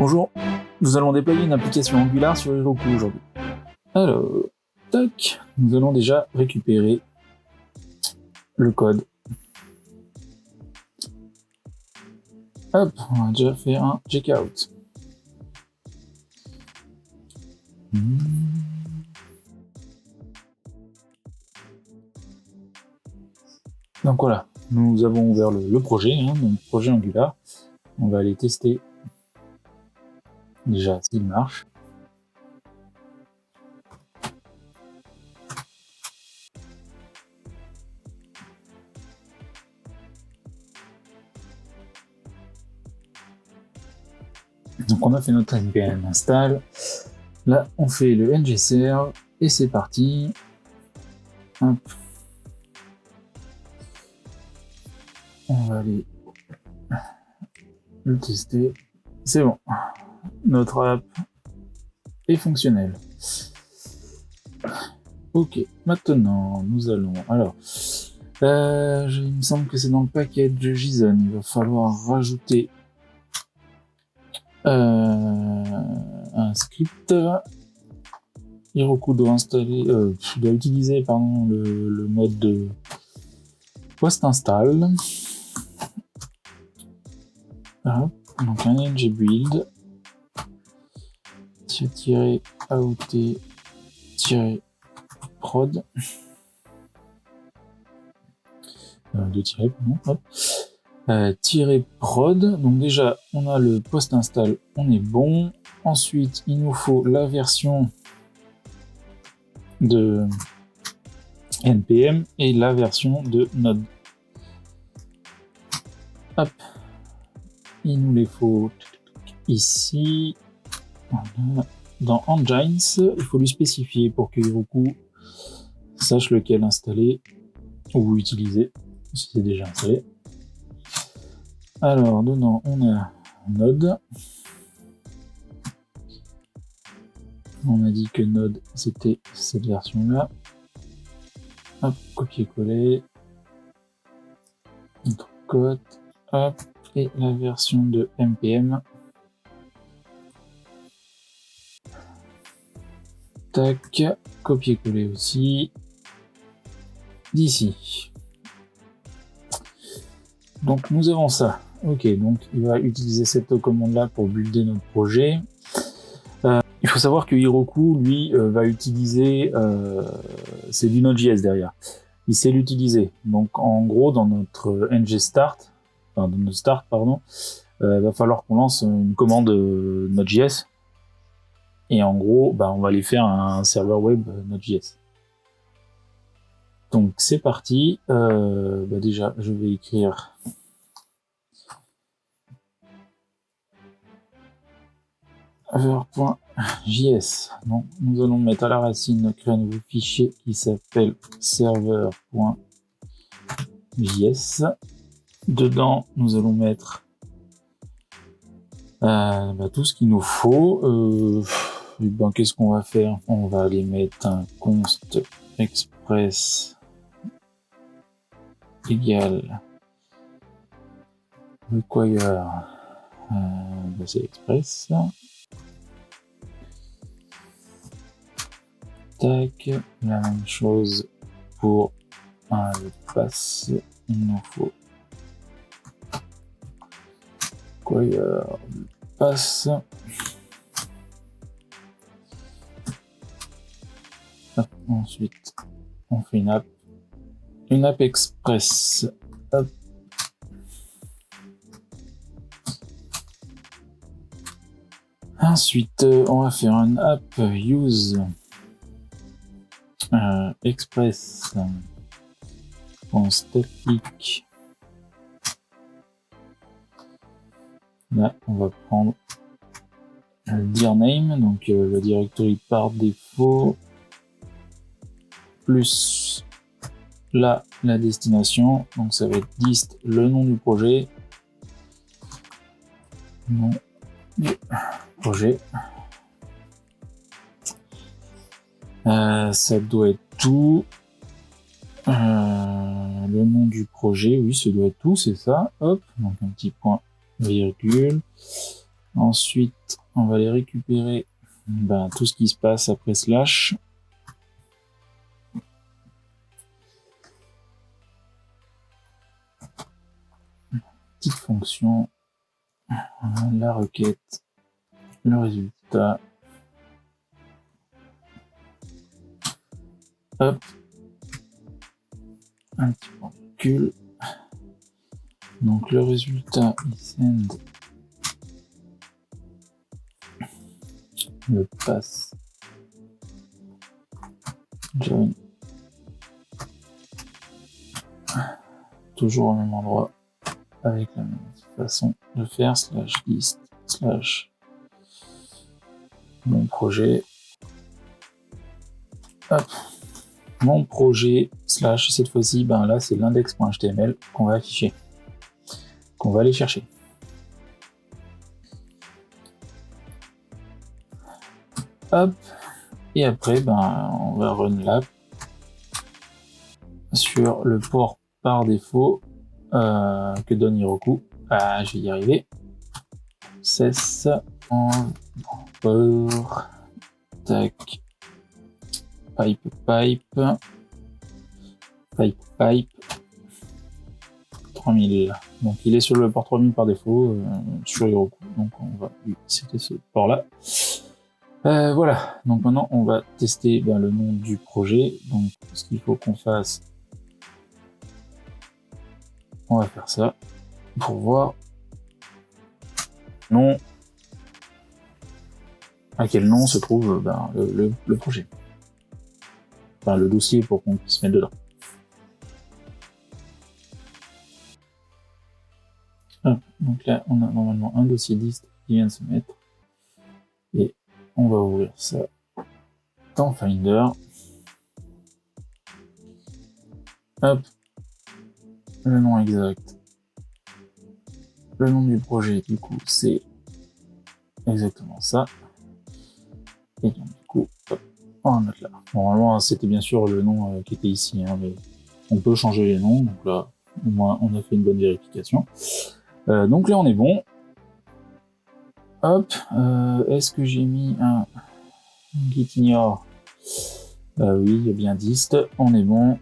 Bonjour, nous allons déployer une application Angular sur Heroku aujourd'hui. Alors, tac, nous allons déjà récupérer le code. Hop, on a déjà fait un checkout. Donc voilà, nous avons ouvert le projet, donc projet Angular. On va aller tester déjà s'il marche. Donc on a fait notre npm install. Là, on fait le ngserve et c'est parti. Hop. On va aller le tester. C'est bon. Notre app est fonctionnelle. Ok, maintenant nous allons. Alors, il me semble que c'est dans le package JSON. Il va falloir rajouter un script. Heroku doit installer, doit utiliser le mode de post install. Donc un ngbuild -out-prod -prod. Donc déjà on a le post install, on est bon. Ensuite il nous faut la version de npm et la version de node. Hop, il nous les faut ici. Voilà. Dans Engines, il faut lui spécifier pour que Heroku sache lequel installer ou utiliser si c'est déjà installé. Alors dedans on a Node. On a dit que Node c'était cette version là. Hop, copier-coller. Notre code. Hop, et la version de npm. Tac, copier-coller aussi. D'ici. Donc nous avons ça. Ok, donc il va utiliser cette commande là pour builder notre projet. Il faut savoir que Heroku lui va utiliser, c'est du Node.js derrière. Il sait l'utiliser. Donc en gros dans notre ngstart, dans notre start pardon, va falloir qu'on lance une commande Node.js. Et en gros, on va aller faire un serveur web Node.js. Donc c'est parti. Déjà, je vais écrire server.js. Donc nous allons mettre à la racine créer un nouveau fichier qui s'appelle server.js. Dedans, nous allons mettre tout ce qu'il nous faut. Qu'est-ce qu'on va faire? On va aller mettre un const express égal require, c'est express. Tac, la même chose pour le pass. Il nous faut require pass. Ensuite, on fait une app express. Hop. Ensuite, on va faire une app use express static. Là, on va prendre le dir name, donc le directory par défaut, plus la destination, donc ça va être dist, le nom du projet, ça doit être tout, le nom du projet, oui, ça doit être tout, c'est ça, hop, donc un petit point virgule, Ensuite, on va aller récupérer tout ce qui se passe après slash. Petite fonction, la requête, le résultat. Hop. Un petit peu de recul. Donc le résultat, il send le pass join. Toujours au même endroit, avec la même façon de faire, slash list, slash mon projet. Hop. Mon projet, slash, cette fois-ci, là, c'est l'index.html qu'on va afficher, qu'on va aller chercher. Hop. Et après, on va run l'app sur le port par défaut que donne Heroku. Ah, je vais y arriver. Cesse en port. Tac. Pipe. 3000. Donc il est sur le port 3000 par défaut sur Heroku. Donc on va c'était ce port là. Voilà, donc maintenant on va tester le nom du projet. Donc ce qu'il faut qu'on fasse, on va faire ça pour voir nom, à quel nom se trouve le projet. Enfin le dossier pour qu'on puisse mettre dedans. Hop, donc là on a normalement un dossier list qui vient de se mettre. Et on va ouvrir ça dans Finder. Hop, le nom exact. Le nom du projet, du coup, c'est exactement ça. Et donc, du coup, hop, on va mettre là. Normalement, c'était bien sûr le nom qui était ici, hein, mais on peut changer les noms. Donc là, au moins, on a fait une bonne vérification. Donc là, on est bon. Hop, est-ce que j'ai mis un git ignore? Oui, il y a bien dist, on est bon.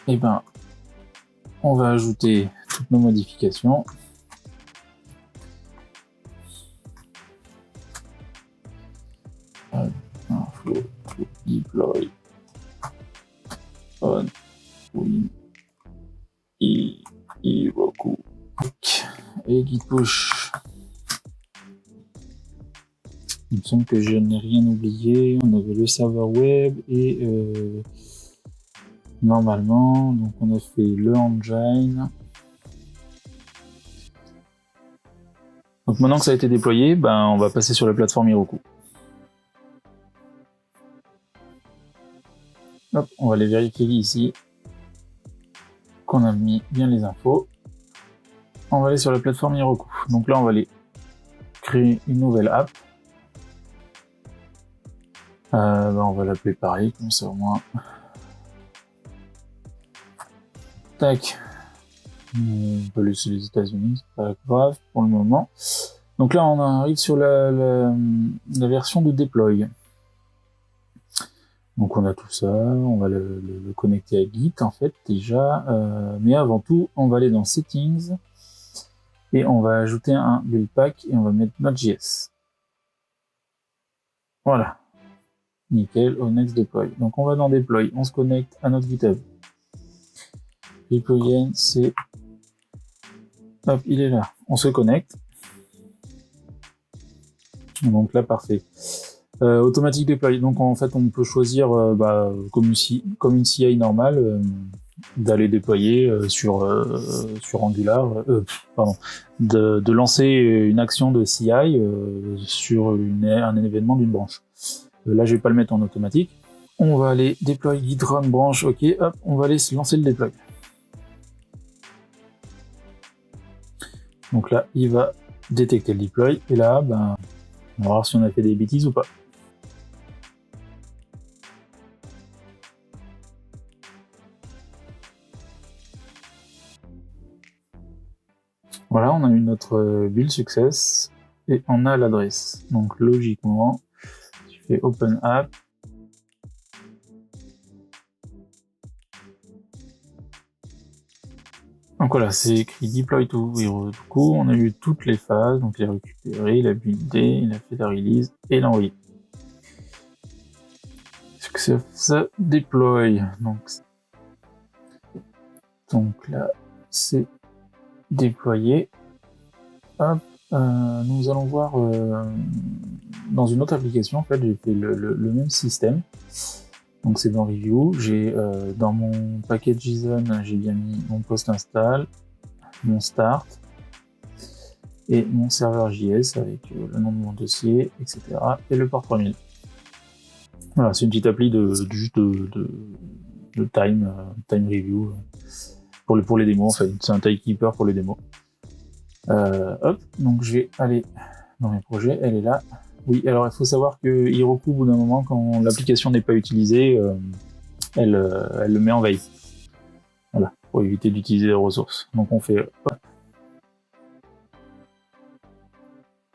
Et on va ajouter toutes nos modifications. Flow to deploy on win Heroku et git push. Il me semble que je n'ai rien oublié. On avait le serveur web et normalement, donc on a fait le engine. Donc maintenant que ça a été déployé, on va passer sur la plateforme Heroku. Hop, on va aller vérifier ici qu'on a mis bien les infos. On va aller sur la plateforme Heroku. Donc là, on va aller créer une nouvelle app. On va l'appeler pareil, comme ça au moins. Tac. On peut laisser les États-Unis, c'est pas grave pour le moment. Donc là, on arrive sur la version de deploy. Donc on a tout ça, on va le connecter à Git en fait déjà, mais avant tout, on va aller dans Settings et on va ajouter un build pack et on va mettre Node.js. Voilà, nickel, au next deploy. Donc on va dans deploy, on se connecte à notre GitHub. Deploy, c'est hop, il est là, on se connecte. Donc là, parfait. Automatique deploy. Donc en fait, on peut choisir comme une CI normale d'aller déployer sur Angular, de lancer une action de CI sur un événement d'une branche. Là, je vais pas le mettre en automatique. On va aller deploy git run branch. Ok, hop, on va aller se lancer le deploy. Donc là, il va détecter le deploy et là, on va voir si on a fait des bêtises ou pas. Voilà, on a eu notre build success et on a l'adresse. Donc logiquement, je fais Open App. Donc voilà, c'est écrit Deploy to Heroku. On a eu toutes les phases, donc il a récupéré, il a buildé, il a fait la release et il a envoyé. Ça déploie. Donc là, c'est déployé. Hop, nous allons voir dans une autre application. En fait, j'ai fait le même système. Donc c'est dans Review. J'ai dans mon package JSON, j'ai bien mis mon post install, mon start et mon serveur JS avec le nom de mon dossier, etc. et le port 3000. Voilà, c'est une petite appli de time review pour les démos. En fait, c'est un timekeeper pour les démos. Hop, donc je vais aller dans mes projets. Elle est là. Oui, alors il faut savoir que Heroku, au bout d'un moment, quand l'application n'est pas utilisée, elle le met en veille. Voilà, pour éviter d'utiliser les ressources. Donc on fait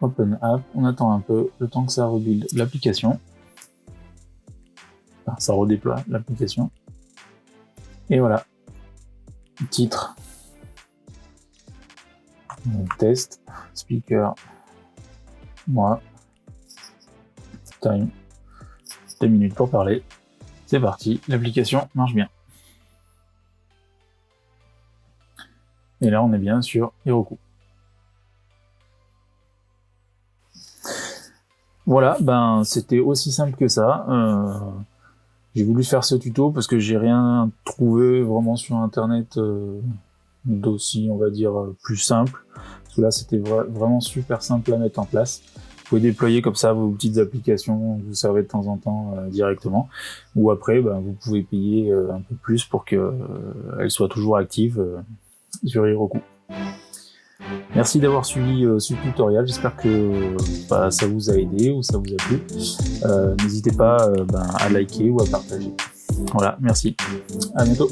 Open App, on attend un peu le temps que ça rebuild l'application. Enfin, ça redéploie l'application. Et voilà. Titre. Test. Speaker. Moi. Time. 2 minutes pour parler. C'est parti. L'application marche bien. Et là, on est bien sur Heroku. Voilà, ben c'était aussi simple que ça. J'ai voulu faire ce tuto parce que j'ai rien trouvé vraiment sur internet d'aussi, on va dire, plus simple. Parce que là, c'était vraiment super simple à mettre en place. Vous pouvez déployer comme ça vos petites applications que vous servez de temps en temps directement. Ou après, ben, vous pouvez payer un peu plus pour qu'elles soient toujours actives sur Heroku. Merci d'avoir suivi ce tutoriel, j'espère que ça vous a aidé ou ça vous a plu. N'hésitez pas à liker ou à partager. Voilà, merci. À bientôt.